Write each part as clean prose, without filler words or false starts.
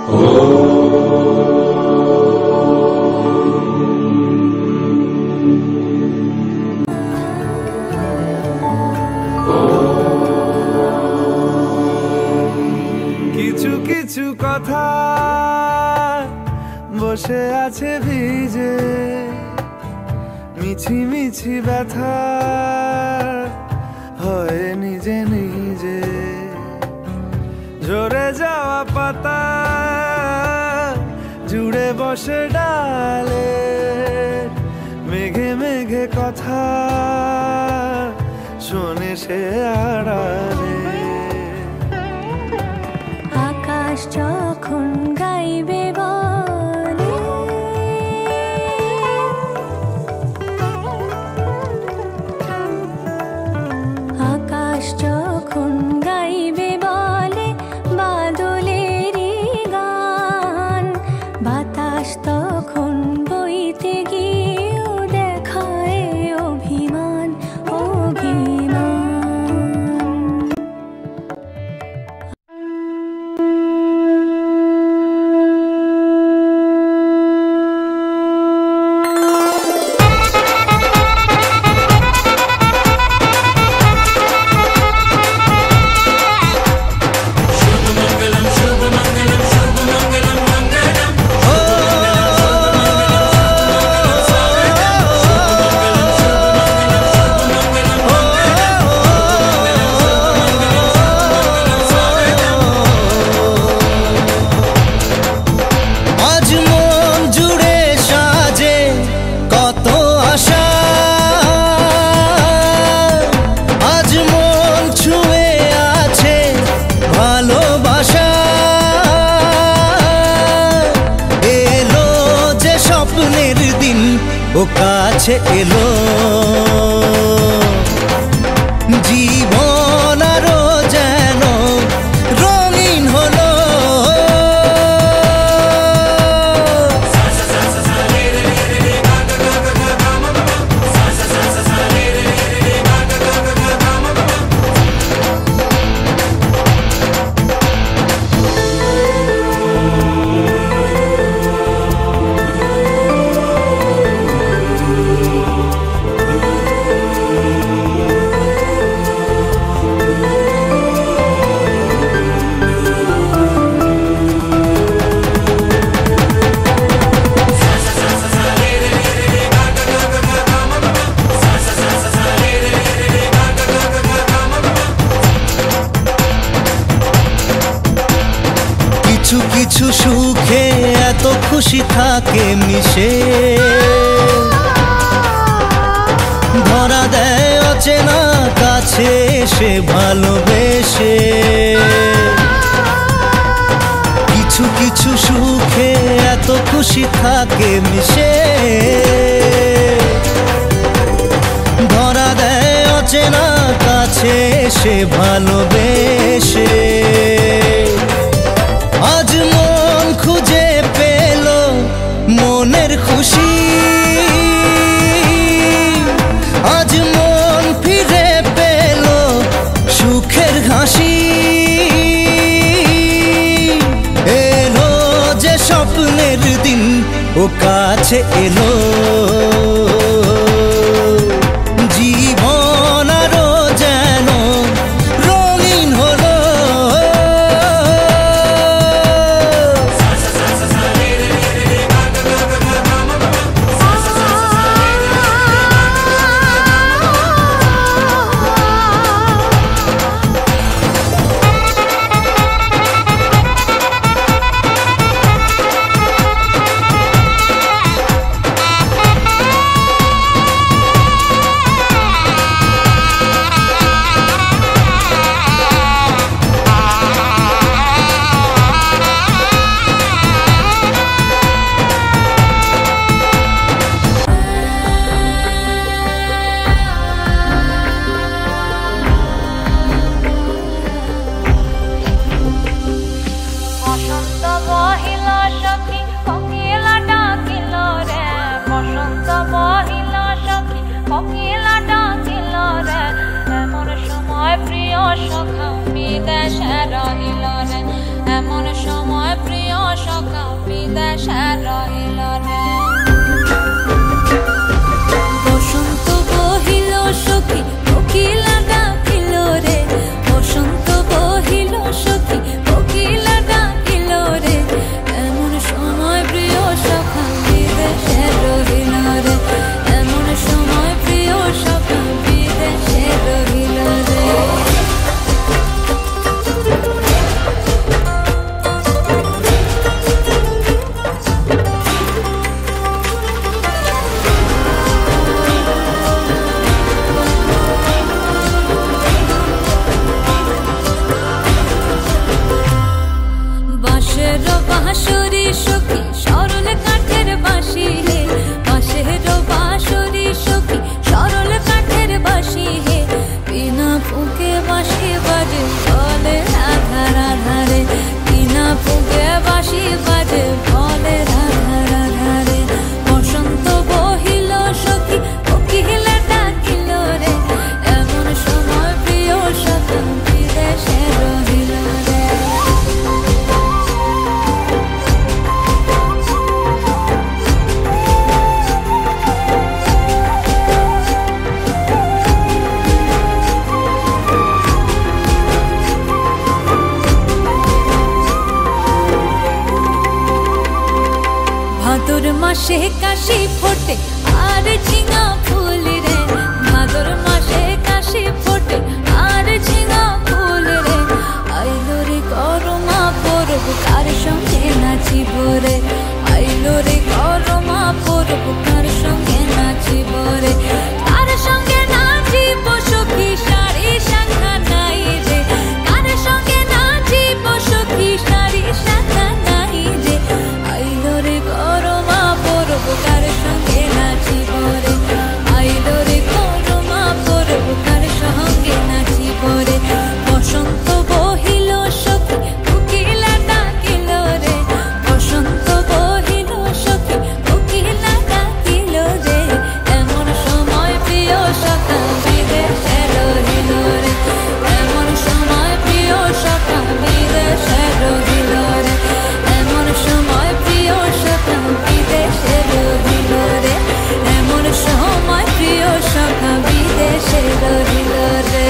কিছু কিছু কথা বসে আছে ভিজে, মিছি মিছি ব্যথা হয় নিজে নিজে। ঝরে যাওয়া পাতা জুড়ে বসে ডালে, মেঘে মেঘে কথা শোনে সে আড়ালে। আকাশ যখন গাইবে বলে, আকাশ যখন গাইবে বলে বাদলেরই গান, বাতাস তখন বইতে গিয়েও দেখায় অভিমান অভিমান। ও কাছে এলো জীবন আরো যেন রঙিন হলো। কিছু কিছু সুখে এত খুশি থাকে মিশে, ধরা দেয় অচেনা কাছে সে ভালোবেসে। কিছু কিছু সুখে এত খুশি থাকে মিশে, ধরা দেয় অচেনা কাছে সে ভালোবেসে। আজ মন খুঁজে পেল মনের খুশি, আজ মন ফিরে পেল সুখের হাসি। এলো যে স্বপ্নের দিন ও কাছে এলো, জীবন আরো যেন রঙিন হলো। সখা বিদেশে রহিল রে, এমন সময় প্রিয় বিদেশে রহিল রে বসন্ত বহিল সখী কোকিলা ডাকিল রে বসন্ত বহিল সখী কোকিলা ডাকিল রে এমন সময় প্রিয় সখা বিদেশে রহিল রে এমন সময় প্রিয় সখা বিদেশে রহিল রে বাঁশরি সখী সরল কাঠের বাঁশি হে বাঁশের বাঁশরি সখী সরল কাঠের বাঁশি হে বিনা ফুঁকে বাঁশি বাজে বলে রাধা রাধা রে বিনা ফুঁকে বাঁশি বাজে বলে রাধা রাধা রে বসন্ত বহিল সখী কোকিলা ডাকিল রে এমন সময় প্রিয় সখা বিদেশে রহিল রে ভাদর মাসে কাশি ফোটে আর ঝিঙা ফুল রে ভাদর মাসে কাশি ফোটে আর ঝিঙা ফুল রে আইলো রে করমা পরব কার সঙ্গে নাচিব রে আইলো রে করমা পরব কার সঙ্গে নাচিব রে কার সঙ্গে নাচিব সখী সারি শাখা নাই রে কার সঙ্গে নাচিব সখী সারি শাখা নাই রে আইলো রে করমা পরব কার সঙ্গে নাচিব রে আইলো রে করমা পরব কার সঙ্গে নাচিব রে বসন্ত বহিল সখী কোকিলা ডাকিল রে বসন্ত বহিল সখী কোকিলা ডাকিল রে এমন সময় প্রিয় সখা বিদেশে রহিল রে এমন সময় প্রিয় সখা বিদেশে রহিল রে এমন সময় প্রিয় সখা বিদেশে রহিল রে এমন সময় প্রিয় সখা বিদেশে রহিল রে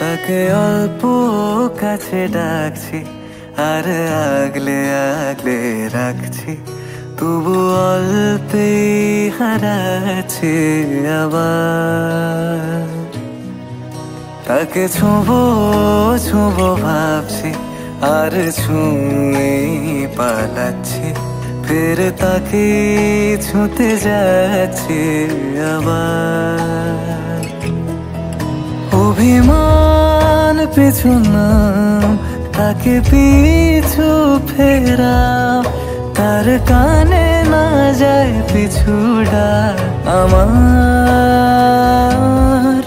তাকে অল্প কাছে ডাকছি আর আগলে আগলে রাখছি তবু অল্পেই হারাচ্ছে আবার তাকে ছোঁবো ছোঁবো ভাবছি আর ছুঁয়ে পালাচ্ছি ফের তাকে ছুঁতে যাচ্ছে আবার অভিমান পিছু নাম তাকে পিছু ফেরাও তার কানে না যায় পিছুডা আমার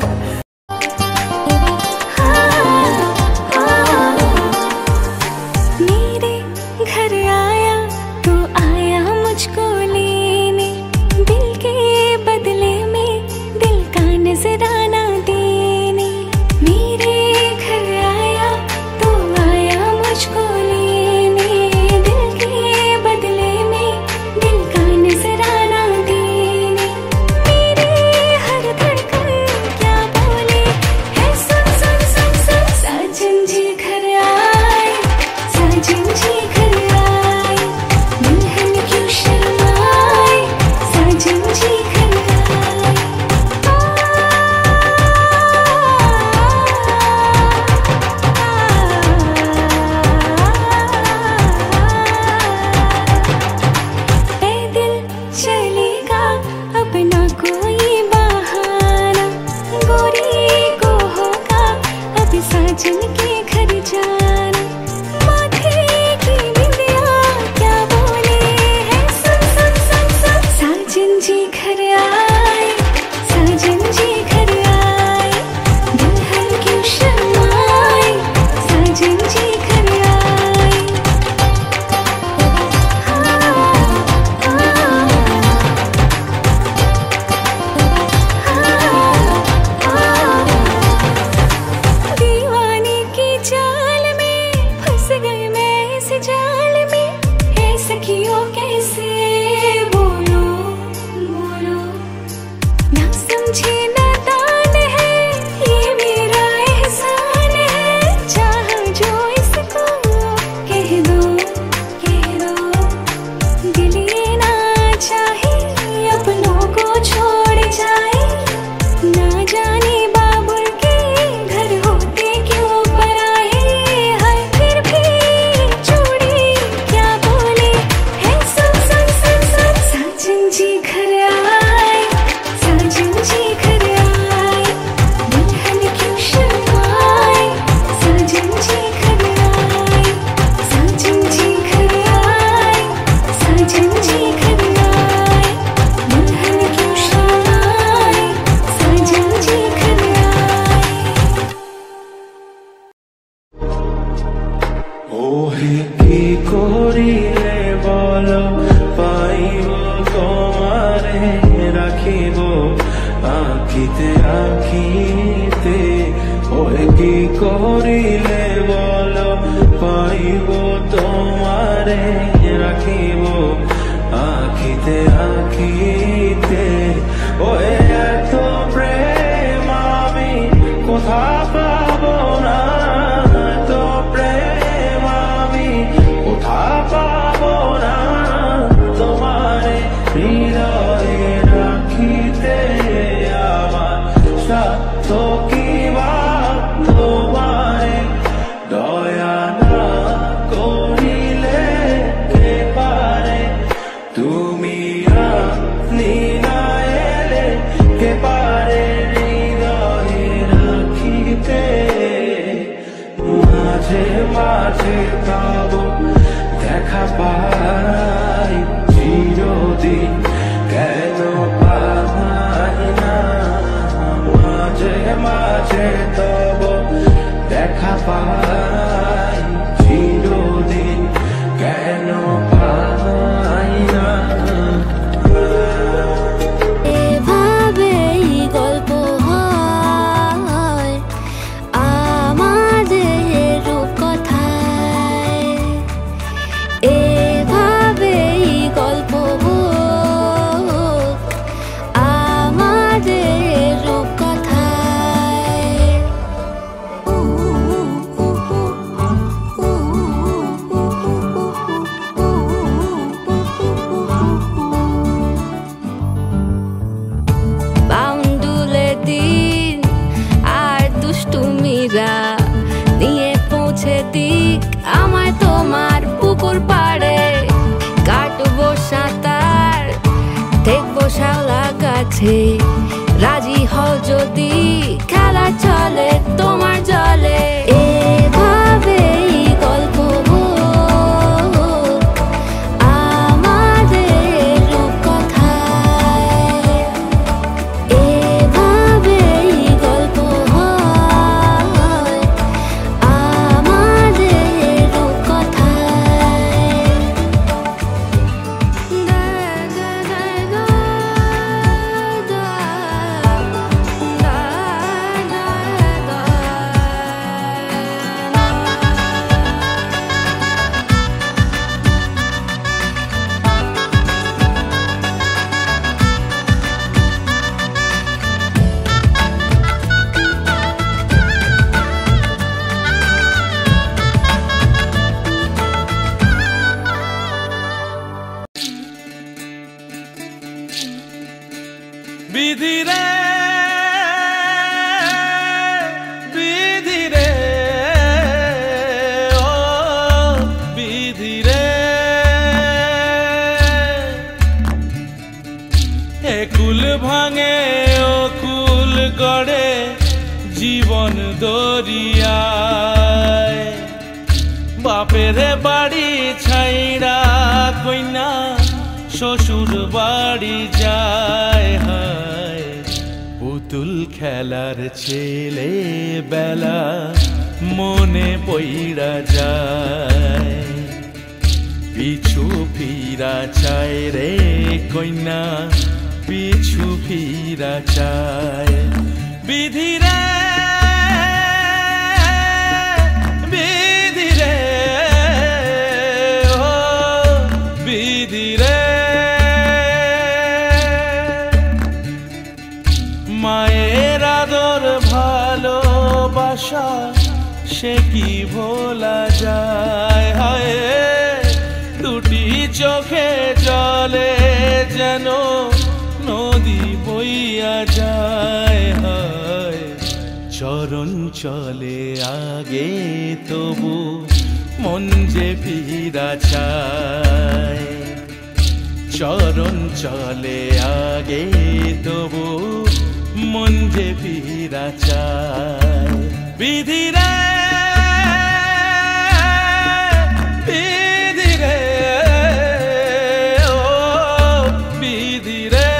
मेरे घर आया तो आया मुझको लेने दिल के बदले में दिल का नजराना देने मेरे घर आया तो आया मुझको लेने दिल के बदले में दिल का नजराना देने मेरे हर धड़कन क्या बोले है सुन सुन सुन सुन साजन जी घर आए साजन जी घर आए दुल्हन क्यों शर्माए साजन जी घर आए दिल चलेगा अब ना कोई बहाना गोरी को होगा अब साजन के घर जाना माथे की बिंदिया क्या बोले है सुन सुन सुन सुन साजन जी घर आए साजन जी घर आए दुल्हन क्यों शर्माए साजन जी घर आए করিব তোমারে রাখিব আখিতে আখিতে ওই এত প্রেম আমি কোথা পাবো না এত প্রেম আমি কোথা পাবো না তোমারে হৃদয়ে রাখিতে আমার সাধ্য কি বা তোমারে দয়া না করিলে কে পারে তুমি আপনি না এলে কে পারে হৃদয়ে রাখিতে মাঝে মাঝে তব দেখা পাই চিরদিন কেন পাই না মাঝে মাঝে তব দেখা পাই চিরদিন কেন পাই না এভাবেই গল্প হয় আমাদের রূপকথায় এভাবেই গল্প আমাদের রূপকথায় বাউন্ডুলে দিন আর দুষ্টুমিরা নিয়ে পৌঁছে দিক আমায় তোমার পুকুর পাড়ে কাটবো সাঁতার দেখবো শাওলা গাছে রাজি হও যদি খেলা চলে তোমার জলে এভাবেই গল্প আমাদের রূপকথায় এভাবেই গল্প হয় আমাদের রূপকথায় বিধি রে বিধি রে ও বিধি রে একুল ভাঙে ও কুল গড়ে জীবন দরিয়ায় বাপের বাড়ি ছাইড়া কইনা শ্বশুর বাড়ি যায় হায় পুতুল খেলার ছেলে বেলা মনে পইড়া যায় পিছু ফিরা চায় রে কইনা পিছু ফিরা চায় বিধি রে বিধি রে ও বিধি রে মায়ের আদর ভালোবাসা সে কি ভোলা যায় হায় দুটি চোখে জলে যেন নদী বইয়া যায় হায় চরণ চলে আগে তবু মন যে ফিরা চায় চরণ চলে আগে তবু মন যে ফিরা চায় বিধি রে বিধি রে ও বিধি রে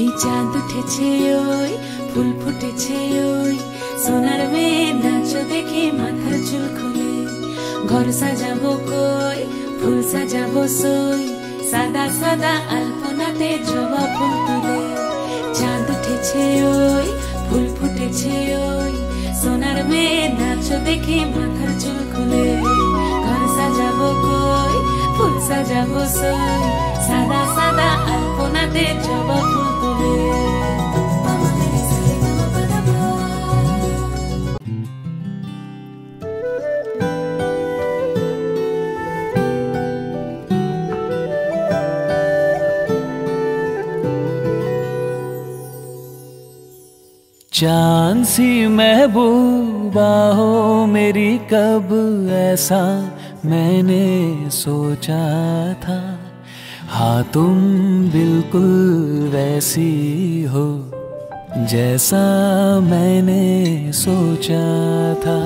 এই চাঁদ উঠেছে ওই ফুল ফুটেছে ওই সোনার মেয়ে নাচ দেখে মাথার চুল খুলে ঘর সাজাবো কই ফুল সাজাবো সই সাদা সাদা আলপনাতে জবা ফুল তুলে চাঁদ উঠেছে ওই ফুল ফুটেছে ওই সোনার মেয়ে নাচো দেখে মাথার চুল খুলে ঘর সাজাবো কই ফুল সাজাবো সই সাদা সাদা আলপনাতে জবা ফুল তুলে चांद सी महबूबा हो मेरी, कब ऐसा मैंने सोचा था। हाँ तुम बिल्कुल वैसी हो जैसा मैंने सोचा था।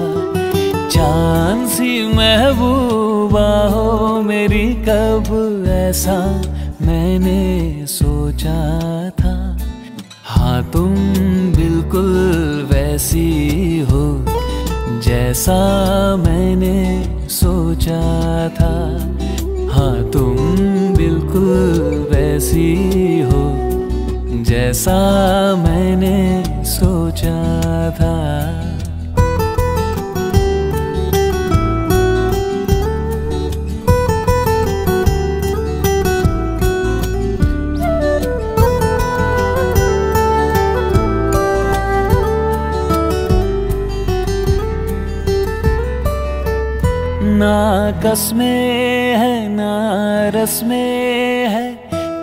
चांद सी महबूबा हो मेरी, कब ऐसा मैंने सोचा था। हाँ तुम बिल्कुल वैसी हो जैसा मैंने सोचा था। हाँ तुम बिल्कुल वैसी हो जैसा मैंने सोचा था। ना कसमें है ना रस्में है,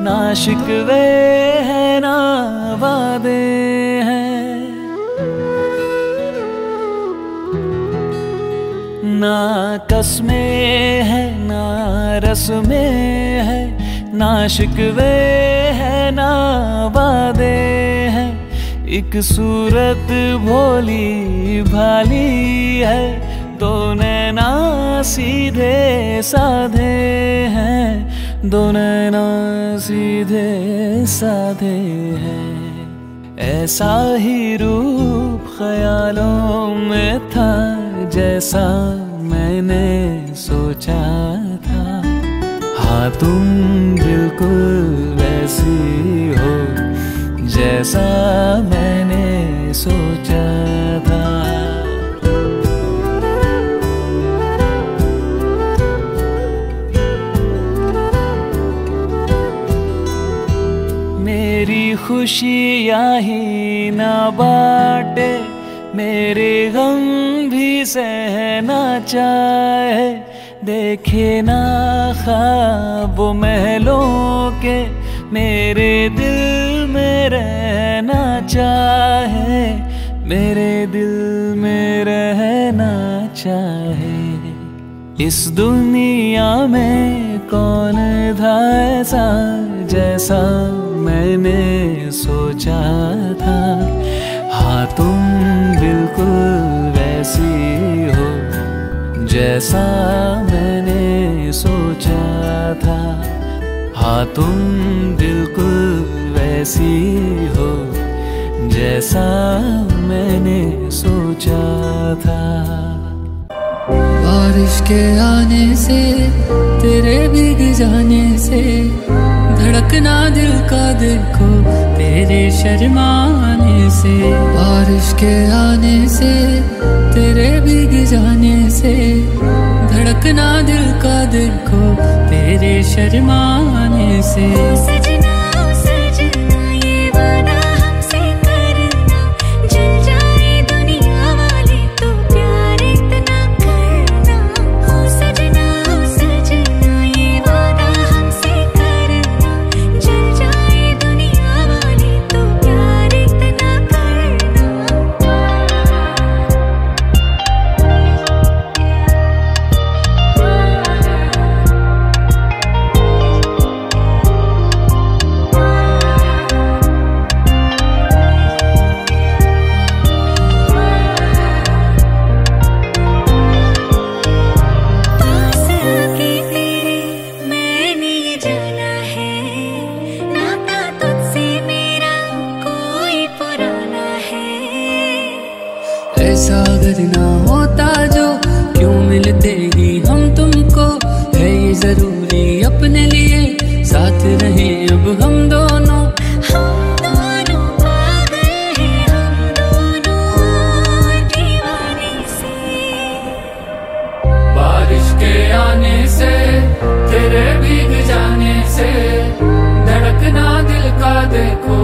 ना शिकवे है ना वादे हैं। ना कसमें है ना रस्में है, ना शिकवे है ना वादे हैं। एक सूरत भोली भाली है तो नैना सीधे साधे हैं, दो नैना सीधे साधे हैं। ऐसा ही रूप ख्यालों में था जैसा मैंने सोचा था। हाँ तुम बिल्कुल वैसी हो जैसा मैंने सोचा था। मेरी खुशियाँ ही ना बाटे, मेरे गम भी सहना चाहे। देखे ना ख्वाब वो महलों के, मेरे दिल में रहना चाहे, मेरे दिल में रहना चाहे। इस दुनिया में कौन था ऐसा जैसा मैंने सोचा था। हाँ तुम बिल्कुल वैसी हो जैसा मैंने सोचा था। हाँ तुम बिल्कुल वैसी हो जैसा मैंने सोचा था। बारिश के आने से तेरे भीग जाने से धड़कना दिल का देखो तेरे शर्माने से। बारिश के आने से तेरे भीग जाने से धड़कना दिल का देखो तेरे शर्माने से। सजना सजना ये वादा हमसे करना, जल जाए दुनिया वाले तो प्यार इतना करना। हो सजना ये वादा हमसे करना, जल जाए दुनिया वाले तो प्यार इतना करना। पास आके तेरे मैंने ये जाना है, नाता तुझसे मेरा कोई पुराना है। ऐसा अगर ना होता जो क्यों मिलते ही हम तुमको। है ये जरूरी अपने लिए साथ रहें अब हम दोनों। हम दोनों पागल हैं, हम दोनों देखो